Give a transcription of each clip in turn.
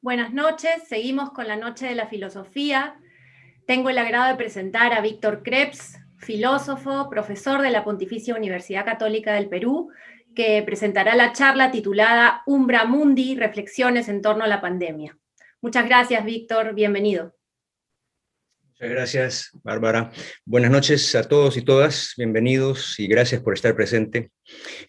Buenas noches, seguimos con la Noche de la Filosofía. Tengo el agrado de presentar a Víctor Krebs, filósofo, profesor de la Pontificia Universidad Católica del Perú, que presentará la charla titulada Umbra Mundi, reflexiones en torno a la pandemia. Muchas gracias, Víctor, bienvenido. Muchas gracias, Bárbara. Buenas noches a todos y todas, bienvenidos y gracias por estar presente.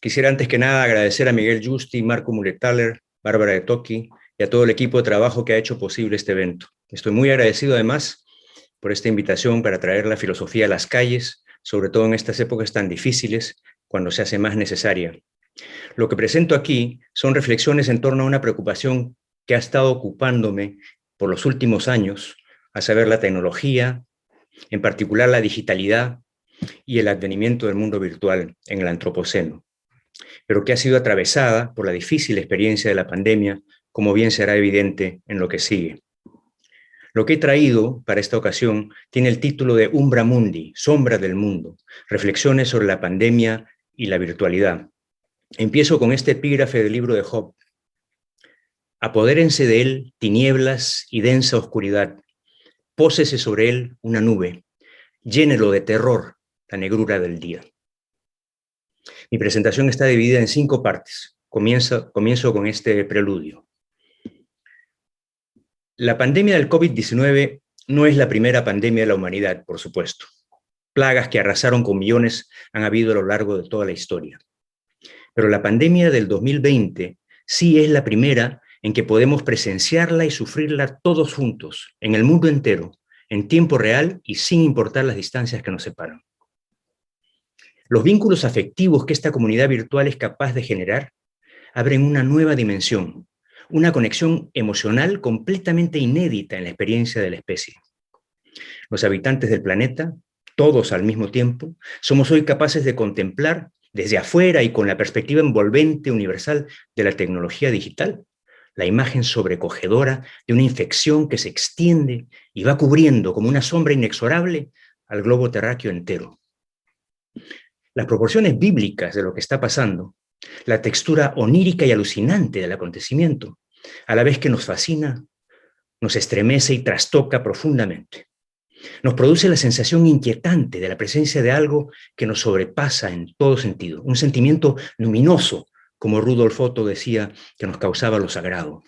Quisiera antes que nada agradecer a Miguel Justi, Marco Mulethaler, Bárbara de Toki y a todo el equipo de trabajo que ha hecho posible este evento. Estoy muy agradecido además por esta invitación para traer la filosofía a las calles, sobre todo en estas épocas tan difíciles, cuando se hace más necesaria. Lo que presento aquí son reflexiones en torno a una preocupación que ha estado ocupándome por los últimos años, a saber, la tecnología, en particular la digitalidad y el advenimiento del mundo virtual en el antropoceno, pero que ha sido atravesada por la difícil experiencia de la pandemia, como bien será evidente en lo que sigue. Lo que he traído para esta ocasión tiene el título de Umbra Mundi, Sombra del Mundo, reflexiones sobre la pandemia y la virtualidad. Empiezo con este epígrafe del libro de Job. Apodérense de él tinieblas y densa oscuridad, pósese sobre él una nube, llénelo de terror la negrura del día. Mi presentación está dividida en 5 partes. Comienzo con este preludio. La pandemia del COVID-19 no es la primera pandemia de la humanidad, por supuesto. Plagas que arrasaron con millones han habido a lo largo de toda la historia. Pero la pandemia del 2020 sí es la primera en que podemos presenciarla y sufrirla todos juntos, en el mundo entero, en tiempo real y sin importar las distancias que nos separan. Los vínculos afectivos que esta comunidad virtual es capaz de generar abren una nueva dimensión, una conexión emocional completamente inédita en la experiencia de la especie. Los habitantes del planeta, todos al mismo tiempo, somos hoy capaces de contemplar desde afuera y con la perspectiva envolvente universal de la tecnología digital, la imagen sobrecogedora de una infección que se extiende y va cubriendo como una sombra inexorable al globo terráqueo entero. Las proporciones bíblicas de lo que está pasando, la textura onírica y alucinante del acontecimiento, a la vez que nos fascina, nos estremece y trastoca profundamente. Nos produce la sensación inquietante de la presencia de algo que nos sobrepasa en todo sentido, un sentimiento luminoso, como Rudolf Otto decía, que nos causaba lo sagrado.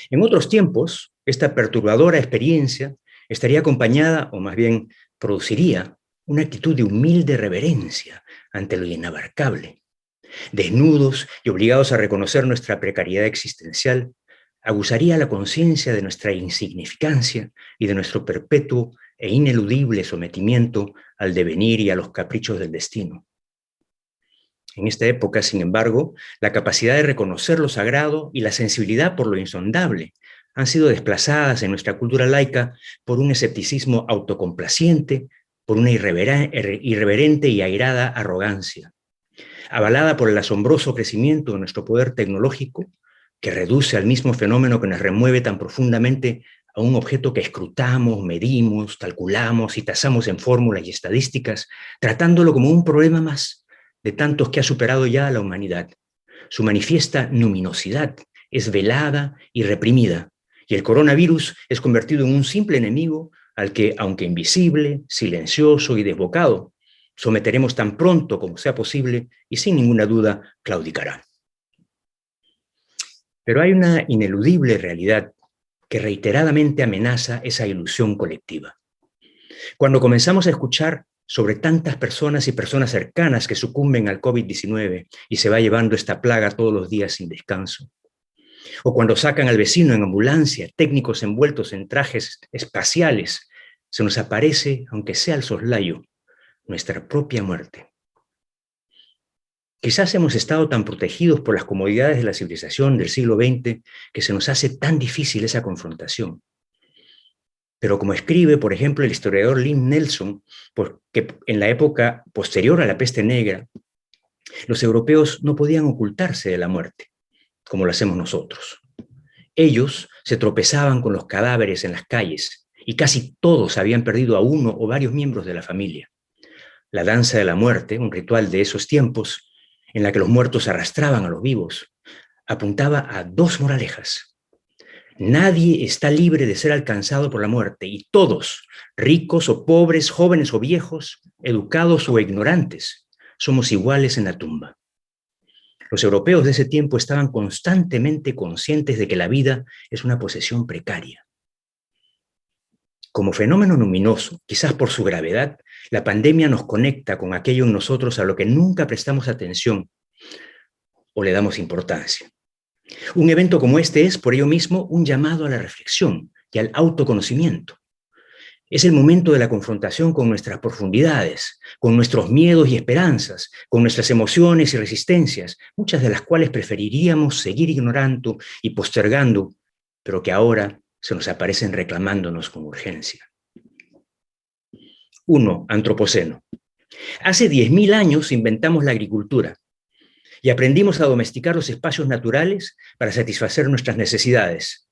En otros tiempos, esta perturbadora experiencia estaría acompañada, o más bien produciría, una actitud de humilde reverencia ante lo inabarcable. Desnudos y obligados a reconocer nuestra precariedad existencial, aguzaría la conciencia de nuestra insignificancia y de nuestro perpetuo e ineludible sometimiento al devenir y a los caprichos del destino. En esta época, sin embargo, la capacidad de reconocer lo sagrado y la sensibilidad por lo insondable han sido desplazadas en nuestra cultura laica por un escepticismo autocomplaciente, por una irreverente y airada arrogancia, avalada por el asombroso crecimiento de nuestro poder tecnológico, que reduce al mismo fenómeno que nos remueve tan profundamente a un objeto que escrutamos, medimos, calculamos y tasamos en fórmulas y estadísticas, tratándolo como un problema más de tantos que ha superado ya a la humanidad. Su manifiesta luminosidad es velada y reprimida, y el coronavirus es convertido en un simple enemigo al que, aunque invisible, silencioso y desbocado, someteremos tan pronto como sea posible y sin ninguna duda claudicará. Pero hay una ineludible realidad que reiteradamente amenaza esa ilusión colectiva. Cuando comenzamos a escuchar sobre tantas personas y personas cercanas que sucumben al COVID-19 y se va llevando esta plaga todos los días sin descanso, o cuando sacan al vecino en ambulancia, técnicos envueltos en trajes espaciales, se nos aparece, aunque sea al soslayo, nuestra propia muerte. Quizás hemos estado tan protegidos por las comodidades de la civilización del siglo XX que se nos hace tan difícil esa confrontación. Pero como escribe, por ejemplo, el historiador Lynn Nelson, que en la época posterior a la peste negra, los europeos no podían ocultarse de la muerte, como lo hacemos nosotros. Ellos se tropezaban con los cadáveres en las calles y casi todos habían perdido a uno o varios miembros de la familia. La danza de la muerte, un ritual de esos tiempos, en la que los muertos arrastraban a los vivos, apuntaba a 2 moralejas. Nadie está libre de ser alcanzado por la muerte y todos, ricos o pobres, jóvenes o viejos, educados o ignorantes, somos iguales en la tumba. Los europeos de ese tiempo estaban constantemente conscientes de que la vida es una posesión precaria. Como fenómeno luminoso, quizás por su gravedad, la pandemia nos conecta con aquello en nosotros a lo que nunca prestamos atención o le damos importancia. Un evento como este es, por ello mismo, un llamado a la reflexión y al autoconocimiento. Es el momento de la confrontación con nuestras profundidades, con nuestros miedos y esperanzas, con nuestras emociones y resistencias, muchas de las cuales preferiríamos seguir ignorando y postergando, pero que ahora se nos aparecen reclamándonos con urgencia. 1. Antropoceno. Hace 10.000 años inventamos la agricultura y aprendimos a domesticar los espacios naturales para satisfacer nuestras necesidades.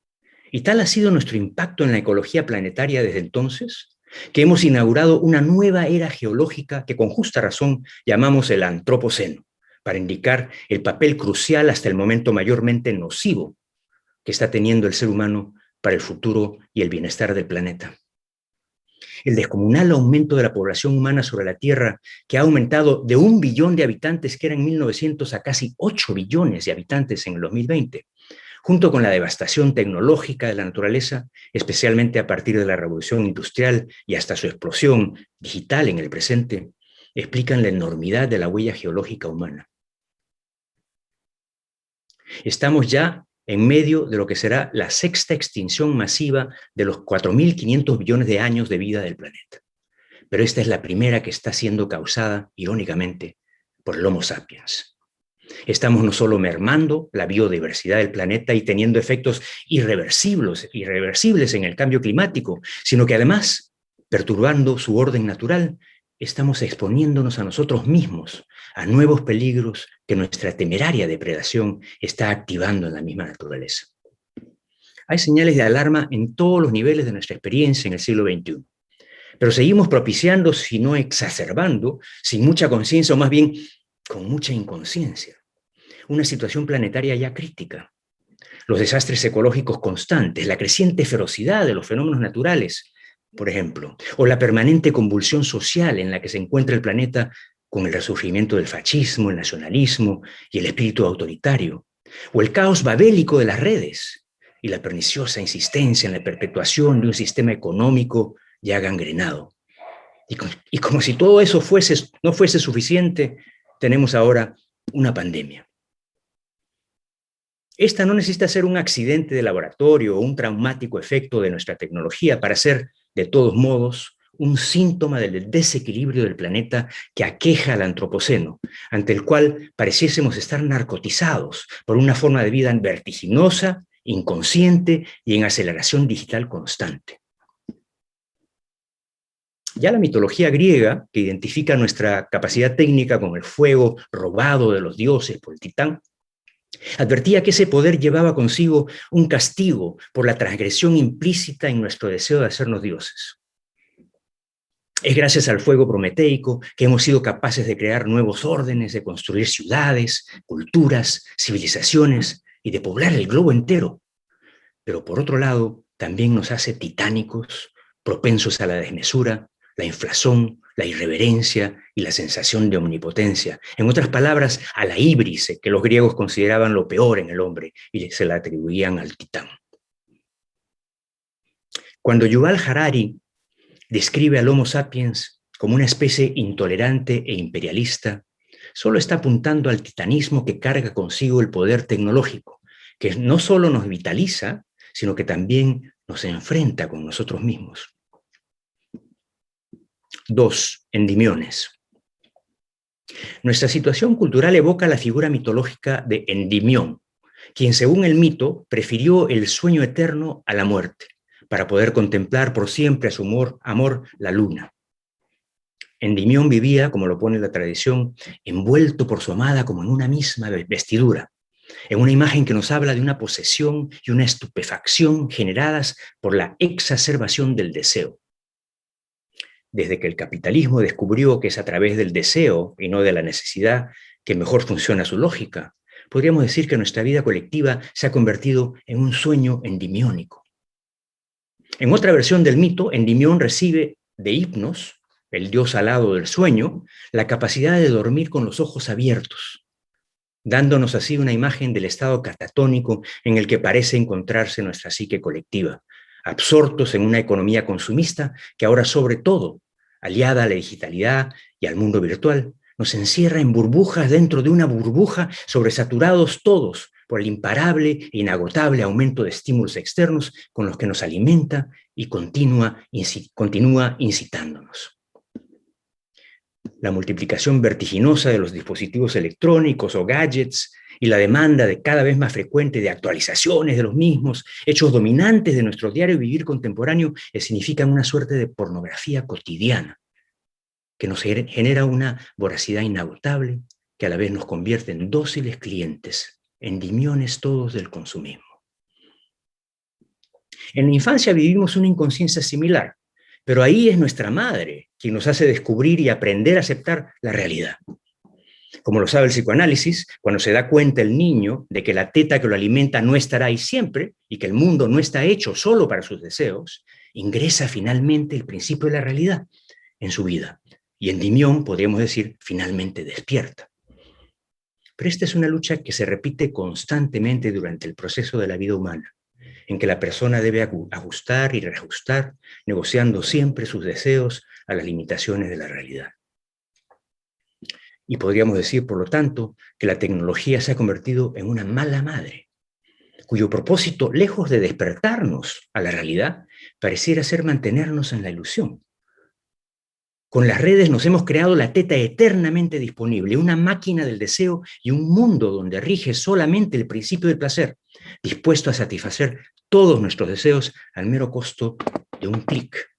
Y tal ha sido nuestro impacto en la ecología planetaria desde entonces, que hemos inaugurado una nueva era geológica que con justa razón llamamos el Antropoceno, para indicar el papel crucial hasta el momento mayormente nocivo que está teniendo el ser humano para el futuro y el bienestar del planeta. El descomunal aumento de la población humana sobre la Tierra, que ha aumentado de 1 billón de habitantes que era en 1900 a casi 8 billones de habitantes en el 2020, junto con la devastación tecnológica de la naturaleza, especialmente a partir de la revolución industrial y hasta su explosión digital en el presente, explican la enormidad de la huella geológica humana. Estamos ya en medio de lo que será la 6ª extinción masiva de los 4.500 billones de años de vida del planeta. Pero esta es la primera que está siendo causada, irónicamente, por el Homo sapiens. Estamos no solo mermando la biodiversidad del planeta y teniendo efectos irreversibles en el cambio climático, sino que además, perturbando su orden natural, estamos exponiéndonos a nosotros mismos a nuevos peligros que nuestra temeraria depredación está activando en la misma naturaleza. Hay señales de alarma en todos los niveles de nuestra experiencia en el siglo XXI, pero seguimos propiciando, si no exacerbando, sin mucha conciencia o más bien con mucha inconsciencia, una situación planetaria ya crítica. Los desastres ecológicos constantes, la creciente ferocidad de los fenómenos naturales, por ejemplo, o la permanente convulsión social en la que se encuentra el planeta con el resurgimiento del fascismo, el nacionalismo y el espíritu autoritario, o el caos babélico de las redes y la perniciosa insistencia en la perpetuación de un sistema económico ya gangrenado. Y como si todo eso no fuese suficiente, tenemos ahora una pandemia. Esta no necesita ser un accidente de laboratorio o un traumático efecto de nuestra tecnología para ser, de todos modos, un síntoma del desequilibrio del planeta que aqueja al antropoceno, ante el cual pareciésemos estar narcotizados por una forma de vida vertiginosa, inconsciente y en aceleración digital constante. Ya la mitología griega, que identifica nuestra capacidad técnica con el fuego robado de los dioses por el titán, advertía que ese poder llevaba consigo un castigo por la transgresión implícita en nuestro deseo de hacernos dioses. Es gracias al fuego prometeico que hemos sido capaces de crear nuevos órdenes, de construir ciudades, culturas, civilizaciones y de poblar el globo entero. Pero por otro lado, también nos hace titánicos, propensos a la desmesura, la inflación, la irreverencia y la sensación de omnipotencia. En otras palabras, a la híbris, que los griegos consideraban lo peor en el hombre y se la atribuían al titán. Cuando Yuval Harari describe al Homo sapiens como una especie intolerante e imperialista, solo está apuntando al titanismo que carga consigo el poder tecnológico, que no solo nos vitaliza, sino que también nos enfrenta con nosotros mismos. 2. Endimiones. Nuestra situación cultural evoca la figura mitológica de Endimión, quien según el mito prefirió el sueño eterno a la muerte, para poder contemplar por siempre a su amor la luna. Endimión vivía, como lo pone la tradición, envuelto por su amada como en una misma vestidura, en una imagen que nos habla de una posesión y una estupefacción generadas por la exacerbación del deseo. Desde que el capitalismo descubrió que es a través del deseo y no de la necesidad que mejor funciona su lógica, podríamos decir que nuestra vida colectiva se ha convertido en un sueño endimiónico. En otra versión del mito, Endimión recibe de Hipnos, el dios alado del sueño, la capacidad de dormir con los ojos abiertos, dándonos así una imagen del estado catatónico en el que parece encontrarse nuestra psique colectiva, absortos en una economía consumista que ahora, sobre todo, aliada a la digitalidad y al mundo virtual, nos encierra en burbujas dentro de una burbuja, sobresaturados todos por el imparable e inagotable aumento de estímulos externos con los que nos alimenta y continúa incitándonos. La multiplicación vertiginosa de los dispositivos electrónicos o gadgets y la demanda de cada vez más frecuente de actualizaciones de los mismos, hechos dominantes de nuestro diario vivir contemporáneo, significan una suerte de pornografía cotidiana que nos genera una voracidad inagotable que a la vez nos convierte en dóciles clientes, endimiones todos del consumismo. En la infancia vivimos una inconsciencia similar, pero ahí es nuestra madre quien nos hace descubrir y aprender a aceptar la realidad. Como lo sabe el psicoanálisis, cuando se da cuenta el niño de que la teta que lo alimenta no estará ahí siempre y que el mundo no está hecho solo para sus deseos, ingresa finalmente el principio de la realidad en su vida. Y Endymion, podríamos decir, finalmente despierta. Pero esta es una lucha que se repite constantemente durante el proceso de la vida humana, en que la persona debe ajustar y reajustar, negociando siempre sus deseos a las limitaciones de la realidad. Y podríamos decir, por lo tanto, que la tecnología se ha convertido en una mala madre, cuyo propósito, lejos de despertarnos a la realidad, pareciera ser mantenernos en la ilusión. Con las redes nos hemos creado la teta eternamente disponible, una máquina del deseo y un mundo donde rige solamente el principio del placer, dispuesto a satisfacer todos nuestros deseos al mero costo de un clic.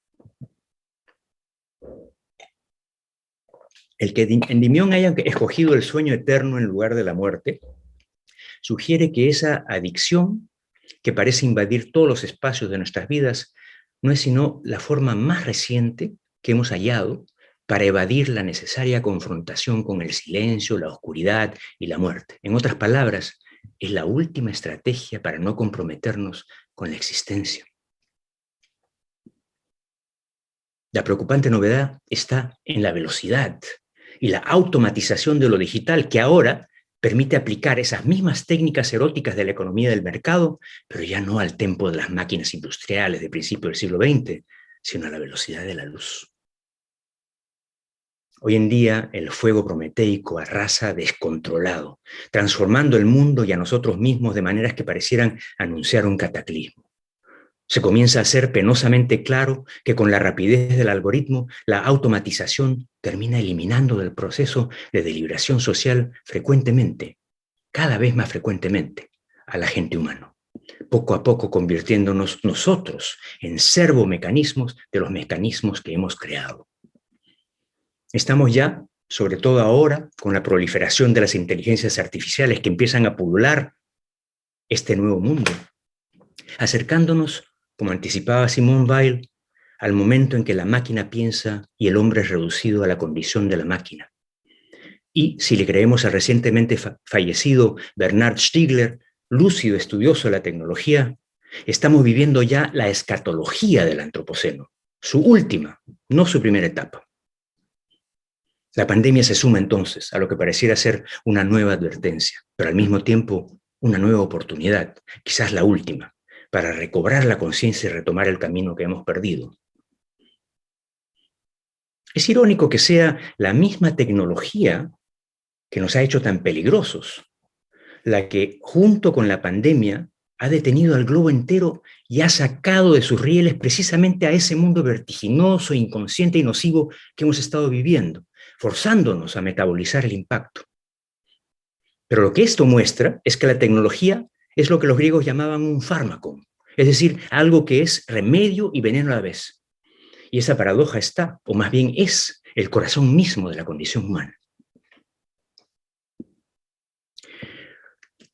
El que Endymion haya escogido el sueño eterno en lugar de la muerte sugiere que esa adicción que parece invadir todos los espacios de nuestras vidas no es sino la forma más reciente que hemos hallado para evadir la necesaria confrontación con el silencio, la oscuridad y la muerte. En otras palabras, es la última estrategia para no comprometernos con la existencia. La preocupante novedad está en la velocidad y la automatización de lo digital, que ahora permite aplicar esas mismas técnicas eróticas de la economía del mercado, pero ya no al tempo de las máquinas industriales de principios del siglo XX, sino a la velocidad de la luz. Hoy en día el fuego prometeico arrasa descontrolado, transformando el mundo y a nosotros mismos de maneras que parecieran anunciar un cataclismo. Se comienza a hacer penosamente claro que con la rapidez del algoritmo, la automatización termina eliminando del proceso de deliberación social frecuentemente, cada vez más frecuentemente, al agente humano, poco a poco convirtiéndonos nosotros en servomecanismos de los mecanismos que hemos creado. Estamos ya, sobre todo ahora, con la proliferación de las inteligencias artificiales que empiezan a pulular este nuevo mundo, acercándonos, como anticipaba Simone Weil, al momento en que la máquina piensa y el hombre es reducido a la condición de la máquina. Y si le creemos al recientemente fallecido Bernard Stiegler, lúcido estudioso de la tecnología, estamos viviendo ya la escatología del antropoceno, su última, no su primera etapa. La pandemia se suma entonces a lo que pareciera ser una nueva advertencia, pero al mismo tiempo una nueva oportunidad, quizás la última, para recobrar la conciencia y retomar el camino que hemos perdido. Es irónico que sea la misma tecnología que nos ha hecho tan peligrosos, la que junto con la pandemia ha detenido al globo entero y ha sacado de sus rieles precisamente a ese mundo vertiginoso, inconsciente y nocivo que hemos estado viviendo, forzándonos a metabolizar el impacto. Pero lo que esto muestra es que la tecnología es lo que los griegos llamaban un fármaco, es decir, algo que es remedio y veneno a la vez. Y esa paradoja está, o más bien es, el corazón mismo de la condición humana.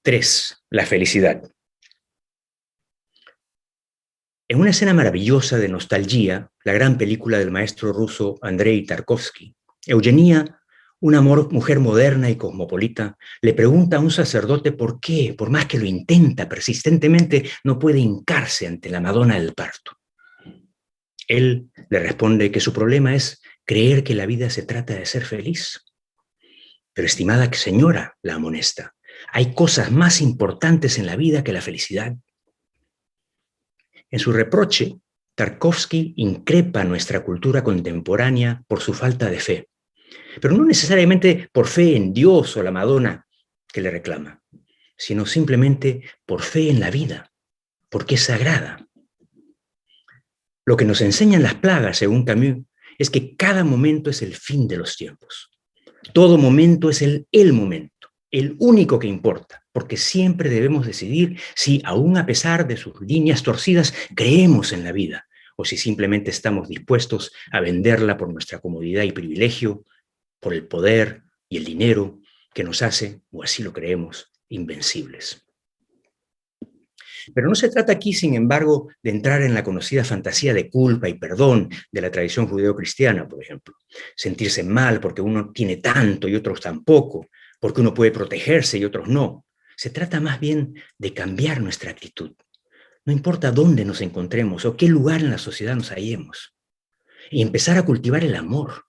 3. La felicidad. En una escena maravillosa de nostalgia, la gran película del maestro ruso Andrei Tarkovsky, Eugenia, Una mujer moderna y cosmopolita le pregunta a un sacerdote por qué, por más que lo intenta persistentemente, no puede hincarse ante la Madonna del parto. Él le responde que su problema es creer que la vida se trata de ser feliz. Pero estimada señora, la amonesta, hay cosas más importantes en la vida que la felicidad. En su reproche, Tarkovsky increpa nuestra cultura contemporánea por su falta de fe, pero no necesariamente por fe en Dios o la Madonna que le reclama, sino simplemente por fe en la vida, porque es sagrada. Lo que nos enseñan las plagas, según Camus, es que cada momento es el fin de los tiempos. Todo momento es el momento, el único que importa, porque siempre debemos decidir si, aún a pesar de sus líneas torcidas, creemos en la vida, o si simplemente estamos dispuestos a venderla por nuestra comodidad y privilegio, por el poder y el dinero que nos hace, o así lo creemos, invencibles. Pero no se trata aquí, sin embargo, de entrar en la conocida fantasía de culpa y perdón de la tradición judeocristiana, por ejemplo. Sentirse mal porque uno tiene tanto y otros tampoco, porque uno puede protegerse y otros no. Se trata más bien de cambiar nuestra actitud. No importa dónde nos encontremos o qué lugar en la sociedad nos hallemos. Y empezar a cultivar el amor,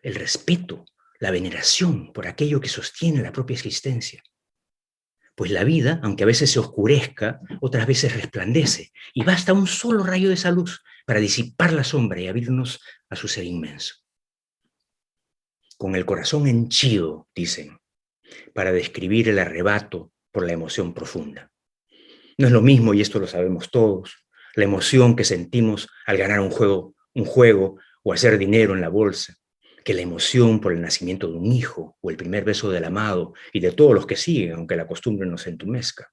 el respeto, la veneración por aquello que sostiene la propia existencia. Pues la vida, aunque a veces se oscurezca, otras veces resplandece, y basta un solo rayo de esa luz para disipar la sombra y abrirnos a su ser inmenso. Con el corazón henchido, dicen, para describir el arrebato por la emoción profunda. No es lo mismo, y esto lo sabemos todos, la emoción que sentimos al ganar un juego o hacer dinero en la bolsa, que la emoción por el nacimiento de un hijo o el primer beso del amado y de todos los que siguen, aunque la costumbre nos entumezca.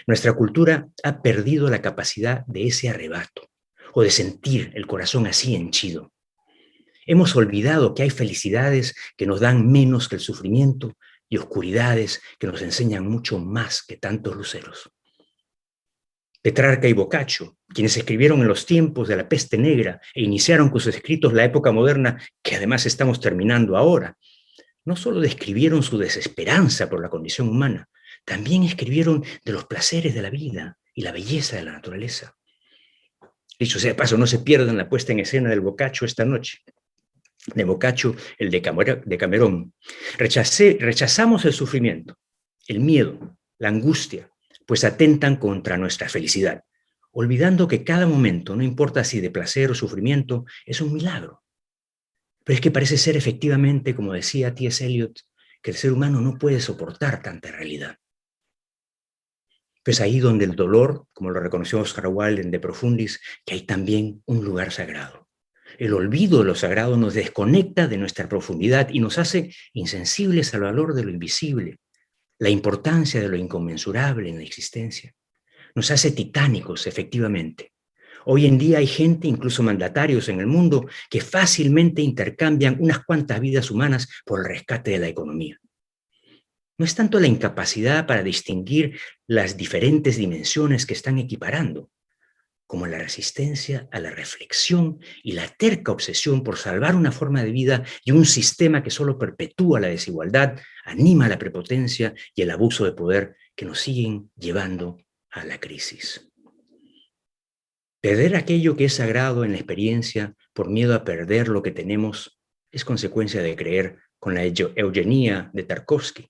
Nuestra cultura ha perdido la capacidad de ese arrebato o de sentir el corazón así henchido. Hemos olvidado que hay felicidades que nos dan menos que el sufrimiento y oscuridades que nos enseñan mucho más que tantos luceros. Petrarca y Boccaccio, quienes escribieron en los tiempos de la peste negra e iniciaron con sus escritos la época moderna, que además estamos terminando ahora, no solo describieron su desesperanza por la condición humana, también escribieron de los placeres de la vida y la belleza de la naturaleza. Dicho sea de paso, no se pierdan la puesta en escena del Boccaccio esta noche. De Boccaccio, el de Camerón. Rechazamos el sufrimiento, el miedo, la angustia, pues atentan contra nuestra felicidad, olvidando que cada momento, no importa si de placer o sufrimiento, es un milagro. Pero es que parece ser efectivamente, como decía T.S. Eliot, que el ser humano no puede soportar tanta realidad. Pues ahí donde el dolor, como lo reconoció Oscar Wilde en De Profundis, que hay también un lugar sagrado. El olvido de lo sagrado nos desconecta de nuestra profundidad y nos hace insensibles al valor de lo invisible, la importancia de lo inconmensurable en la existencia. Nos hace titánicos, efectivamente. Hoy en día hay gente, incluso mandatarios en el mundo, que fácilmente intercambian unas cuantas vidas humanas por el rescate de la economía. No es tanto la incapacidad para distinguir las diferentes dimensiones que están equiparando, como la resistencia a la reflexión y la terca obsesión por salvar una forma de vida y un sistema que solo perpetúa la desigualdad, anima la prepotencia y el abuso de poder que nos siguen llevando a la crisis. Perder aquello que es sagrado en la experiencia por miedo a perder lo que tenemos es consecuencia de creer con la eugenía de Tarkovsky,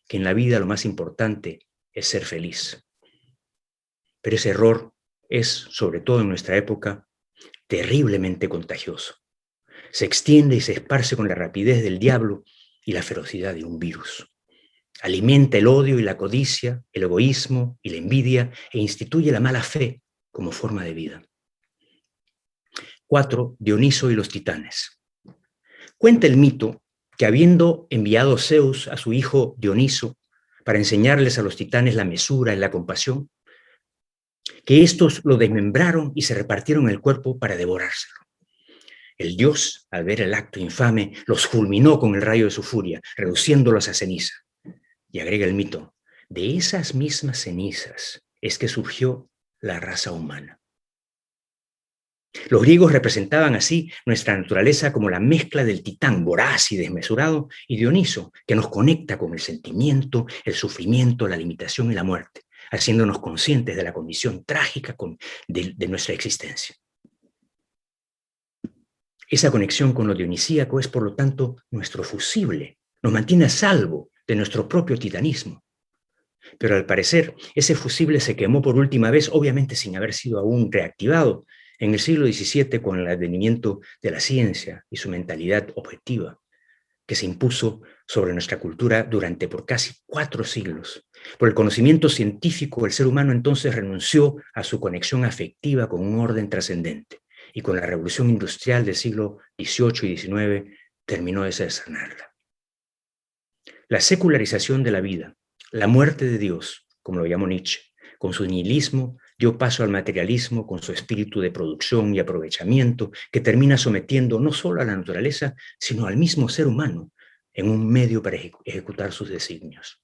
que en la vida lo más importante es ser feliz. Pero ese error es, sobre todo en nuestra época, terriblemente contagioso. Se extiende y se esparce con la rapidez del diablo y la ferocidad de un virus. Alimenta el odio y la codicia, el egoísmo y la envidia e instituye la mala fe como forma de vida. 4. Dioniso y los titanes. Cuenta el mito que habiendo enviado Zeus a su hijo Dioniso para enseñarles a los titanes la mesura y la compasión, que estos lo desmembraron y se repartieron el cuerpo para devorárselo. El dios, al ver el acto infame, los fulminó con el rayo de su furia, reduciéndolos a ceniza. Y agrega el mito, de esas mismas cenizas es que surgió la raza humana. Los griegos representaban así nuestra naturaleza como la mezcla del titán voraz y desmesurado y Dioniso, que nos conecta con el sentimiento, el sufrimiento, la limitación y la muerte, haciéndonos conscientes de la condición trágica de nuestra existencia. Esa conexión con lo dionisíaco es, por lo tanto, nuestro fusible, nos mantiene a salvo de nuestro propio titanismo. Pero al parecer, ese fusible se quemó por última vez, obviamente sin haber sido aún reactivado, en el siglo XVII con el advenimiento de la ciencia y su mentalidad objetiva, que se impuso sobre nuestra cultura durante por casi 4 siglos. Por el conocimiento científico, el ser humano entonces renunció a su conexión afectiva con un orden trascendente, y con la revolución industrial del siglo XVIII y XIX terminó de sanarla. La secularización de la vida, la muerte de Dios, como lo llamó Nietzsche, con su nihilismo, dio paso al materialismo con su espíritu de producción y aprovechamiento que termina sometiendo no solo a la naturaleza, sino al mismo ser humano en un medio para ejecutar sus designios.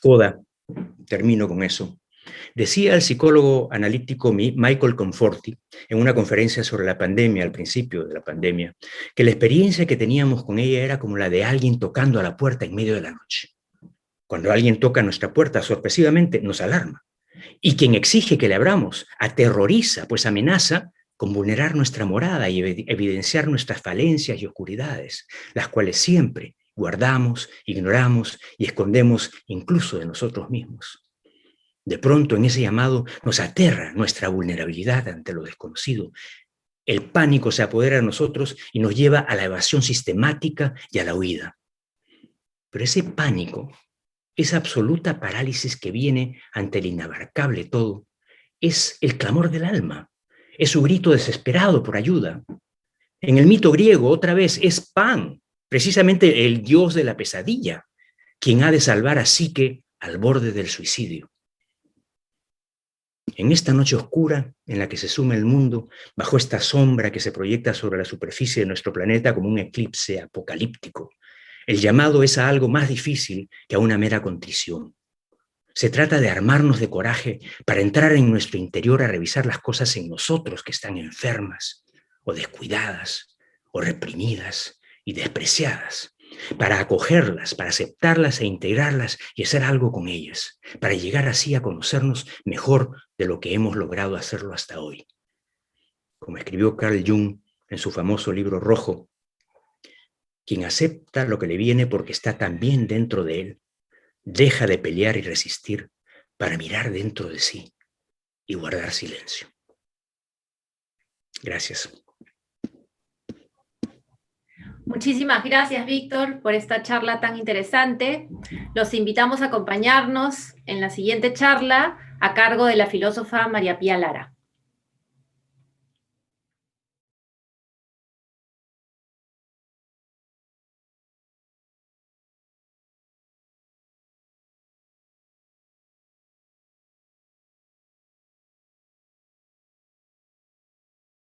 Coda, termino con eso, decía el psicólogo analítico Michael Conforti en una conferencia sobre la pandemia, al principio de la pandemia, que la experiencia que teníamos con ella era como la de alguien tocando a la puerta en medio de la noche. Cuando alguien toca nuestra puerta sorpresivamente, nos alarma. Y quien exige que le abramos aterroriza, pues amenaza con vulnerar nuestra morada y evidenciar nuestras falencias y oscuridades, las cuales siempre guardamos, ignoramos y escondemos incluso de nosotros mismos. De pronto, en ese llamado, nos aterra nuestra vulnerabilidad ante lo desconocido. El pánico se apodera de nosotros y nos lleva a la evasión sistemática y a la huida. Pero ese pánico, esa absoluta parálisis que viene ante el inabarcable todo, es el clamor del alma, es su grito desesperado por ayuda. En el mito griego, otra vez, es Pan, precisamente el dios de la pesadilla, quien ha de salvar a Psique al borde del suicidio. En esta noche oscura en la que se sume el mundo, bajo esta sombra que se proyecta sobre la superficie de nuestro planeta como un eclipse apocalíptico, el llamado es a algo más difícil que a una mera contrición. Se trata de armarnos de coraje para entrar en nuestro interior a revisar las cosas en nosotros que están enfermas, o descuidadas, o reprimidas y despreciadas, para acogerlas, para aceptarlas e integrarlas y hacer algo con ellas, para llegar así a conocernos mejor de lo que hemos logrado hacerlo hasta hoy. Como escribió Carl Jung en su famoso libro Rojo, quien acepta lo que le viene porque está también dentro de él, deja de pelear y resistir para mirar dentro de sí y guardar silencio. Gracias. Muchísimas gracias, Víctor, por esta charla tan interesante. Los invitamos a acompañarnos en la siguiente charla a cargo de la filósofa María Pía Lara.